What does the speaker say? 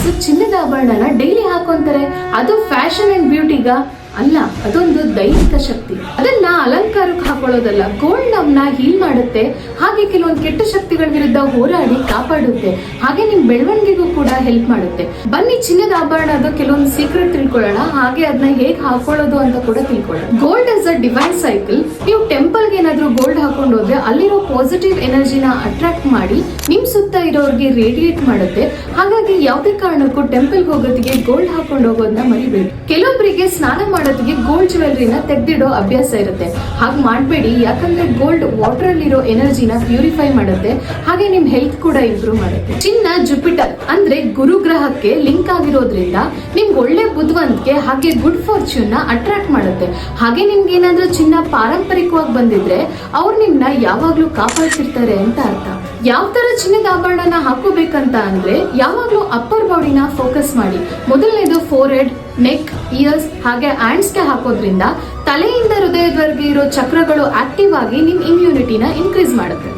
Girls ಚಿನ್ನದ ಆಭರಣನ daily ಹಾಕೊಂತಾರೆ. ಅದು fashion and ಬ್ಯೂಟಿಗ ಅಲ್ಲ, ಅದೊಂದು ದೈಹಿಕ ಶಕ್ತಿ. ಅದನ್ನ ಅಲಂಕಾರಕ್ಕೆ ಹಾಕೊಳ್ಳೋದಲ್ಲ. ಗೋಲ್ಡ್ ನಮ್ನ ಹೀಲ್ ಮಾಡುತ್ತೆ, ಹಾಗೆ ಕೆಲವೊಂದು ಕೆಟ್ಟ ಶಕ್ತಿಗಳ ವಿರುದ್ಧ ಹೋರಾಡಿ ಕಾಪಾಡುತ್ತೆ, ಹಾಗೆ ನಿಮ್ ಬೆಳವಣಿಗೆಗೂ ಕೂಡ ಹೆಲ್ಪ್ ಮಾಡುತ್ತೆ. ಬನ್ನಿ ಚಿನ್ನದ ಆಭರಣದ ಕೆಲವೊಂದು ಸೀಕ್ರೆಟ್ ತಿಳ್ಕೊಳ್ಳೋಣ, ಹಾಗೆ ಅದನ್ನ ಹೇಗೆ ಹಾಕೊಳ್ಳೋದು ಅಂತ ಕೂಡ ತಿಳ್ಕೊಳ್ಳೋಣ. Gold is a divine cycle. ನೀವು ಟೆಂಪಲ್ಗೆ ಏನಾದ್ರೂ ಗೋಲ್ಡ್ ಹಾಕೊಂಡು ಹೋದ್ರೆ ಅಲ್ಲಿರೋ ಪಾಸಿಟಿವ್ ಎನರ್ಜಿನ ಅಟ್ರಾಕ್ಟ್ ಮಾಡಿ ನಿಮ್ ಸುತ್ತ ಇರೋರಿಗೆ ರೇಡಿಯೇಟ್ ಮಾಡುತ್ತೆ. ಹಾಗಾಗಿ ಯಾವುದೇ ಕಾರಣಕ್ಕೂ ಟೆಂಪಲ್ಗೆ ಹೋಗೋದಿಗೆ ಗೋಲ್ಡ್ ಹಾಕೊಂಡು ಹೋಗೋದನ್ನ ಮರಿಬೇಡಿ. ಕೆಲವೊಬ್ಬರಿಗೆ ಸ್ನಾನ ಮಾಡೋದಿಗೆ ಗೋಲ್ಡ್ ಜ್ಯುವೆಲ್ರಿನ ತೆಗೆದಿಡೋ ಅಭ್ಯಾಸ ಇರುತ್ತೆ. ಹಾಗೆ ಮಾಡಬೇಡಿ, ಯಾಕಂದ್ರೆ ಗೋಲ್ಡ್ ವಾಟರ್ ಅಲ್ಲಿರೋ ಎನರ್ಜಿನ ಪ್ಯೂರಿಫೈ ಮಾಡುತ್ತೆ, ಹಾಗೆ ನಿಮ್ ಹೆಲ್ತ್ ಕೂಡ ಇಂಪ್ರೂವ್ ಮಾಡುತ್ತೆ. ಚಿನ್ನ ಜುಪಿಟರ್ ಅಂದ್ರೆ ಗುರು ಗ್ರಹಕ್ಕೆ ಲಿಂಕ್ ಆಗಿರೋದ್ರಿಂದ ನಿಮ್ಗೆ ಒಳ್ಳೆ ಬುದ್ಧಿವಂತಿಕೆ ಹಾಗೆ ಗುಡ್ ಫಾರ್ಚ್ಯೂನ್ ನ ಅಟ್ರಾಕ್ಟ್ ಮಾಡುತ್ತೆ. ಹಾಗೆ ನಿಮ್ಗೆ ಏನಾದ್ರೂ ಚಿನ್ನ ಪಾರಂಪರಿಕವಾಗಿ ಬಂದಿದ್ರೆ ಅವ್ರು ನಿಮ್ನ ಯಾವಾಗ್ಲೂ ಕಾಪಾಡ್ತಿರ್ತಾರೆ ಅಂತ ಅರ್ಥ. ಯಾವ ತರ ಚಿನ್ನದ ಆಭರಣನ ಹಾಕೋಬೇಕಂತ ಅಂದ್ರೆ ಯಾವಾಗ್ಲೂ ಅಪ್ಪರ್ ಬಾಡಿನ ಫೋಕಸ್ ಮಾಡಿ. ಮೊದಲನೇದು ಫೋರ್ ಹೆಡ್, ನೆಕ್, ಇಯರ್ಸ್ ಹಾಗೆ ಹ್ಯಾಂಡ್ಸ್ಗೆ ಹಾಕೋದ್ರಿಂದ ತಲೆಯಿಂದ ಹೃದಯದವರೆಗೆ ಇರೋ ಚಕ್ರಗಳು ಆಕ್ಟಿವ್ ಆಗಿ ನಿಮ್ ಇಮ್ಯುನಿಟಿನ ಇನ್ಕ್ರೀಸ್ ಮಾಡುತ್ತೆ.